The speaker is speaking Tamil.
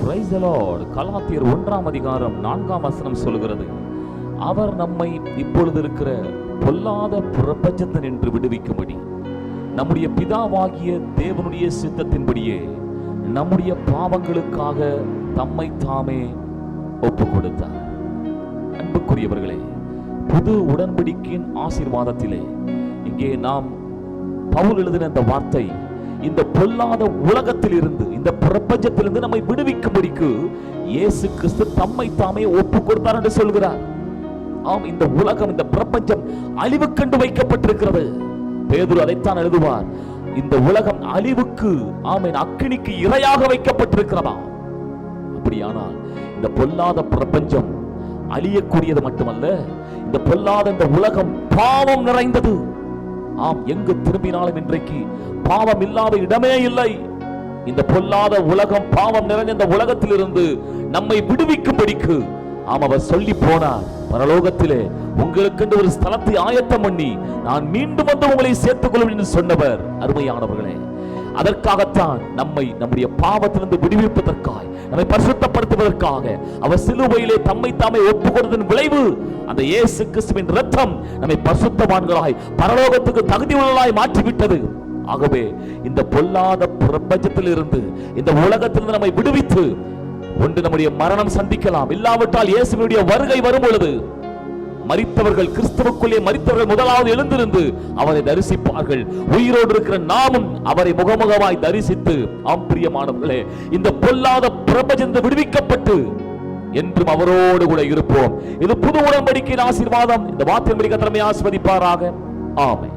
Praise the Lord. கலாத்தியர் 1:4 சொல்கிறது, அவர் நம்மை இப்பொழுது இருக்கிற பொல்லாத பிரபஞ்சத்தினின்று விடுவிக்கும்படி நம்முடைய பிதாவாகிய தேவனுடைய சித்தத்தின்படியே நம்முடைய பாவங்களுக்காக தம்மை தாமே ஒப்பு கொடுத்தார். அன்புக்குரியவர்களே, புது உடன்படிக்கையின் ஆசீர்வாதத்திலே இங்கே நாம் பவுல் எழுதின அந்த வார்த்தை, இந்த பொல்லாத உலகத்தில் இருந்து, இந்த பிரபஞ்சத்திலிருந்து நம்மை விடுவிக்கும்படிக்கு இயேசு கிறிஸ்து தம்மை தாமே ஒப்பு கொடுத்தார் என்று சொல்கிறார். ஆம், இந்த உலகம், இந்த பிரபஞ்சம் அழிவுக்கண்டு வைக்கப்பட்டிருக்கிறது. பேதுரு அதைத்தான் எழுதுவார், இந்த உலகம் அழிவுக்கு, ஆமென், அக்கினிக்கு இரையாக வைக்கப்பட்டிருக்கிறதா. அப்படியானால் இந்த பொல்லாத பிரபஞ்சம் அழியக்கூடியது மட்டுமல்ல, இந்த பொல்லாத இந்த உலகம் பாவம் நிறைந்தது. ஆம், எங்கு திரும்பினாலும் இன்றைக்கு பாவம் இல்லாத இடமே இல்லை. இந்த பொல்லாத உலகம், பாவம் நிறைந்த இந்த உலகத்திலிருந்து நம்மை விடுவிக்கும்படிக்கு அவர் சொல்லி போனார், பரலோகத்திலே உங்களுக்கு ஒரு ஸ்தலத்தை ஆயத்தம் பண்ணி நான் மீண்டும் வந்து உங்களை சேர்த்துக் கொள்வேன் என்று சொன்னவர். அருமையானவர்களே, அதற்காகத்தான் நம்மை நம்முடைய பாவத்திலிருந்து விடுவிப்பதற்காய், நம்மை பரிசுத்தப்படுத்துவதற்காக அவர் சிலுவையிலே தம்மை தாமே ஒப்பு கொடுத்ததன் விளைவு அந்த இயேசு கிறிஸ்துவின் இரத்தம் நம்மை பரிசுத்தவான்களாய் பரலோகத்துக்கு தகுதியுள்ளவர்களாய் மாற்றிவிட்டது. ஆகவே இந்த பொல்லாத பிரபஞ்சத்திலிருந்து, இந்த உலகத்திலிருந்து நம்மை விடுவித்து ஒன்று நம்முடைய மரணம் சந்திக்கலாம், இல்லாவிட்டால் இயேசுவினுடைய வருகை வரும் பொழுது மரித்தவர்கள், கிறிஸ்துவுக்குள்ளே மரித்தவர்கள் முதலாவது எழுந்திருந்து அவரை தரிசிப்பார்கள். உயிரோடு இருக்கிற நாமும் அவரை முகமுகமாய் தரிசித்து, ஆம் பிரியமானவர்களே, இந்த பொல்லாத பிரபஞ்சத்தை விடுவிக்கப்பட்டு என்றும் அவரோடு கூட இருப்போம். இது புது உடன்படிக்கையின் ஆசீர்வாதம். இந்த வார்த்தையின்படி கர்த்தர் நம்மை ஆசீர்வதிப்பாராக. ஆமென்.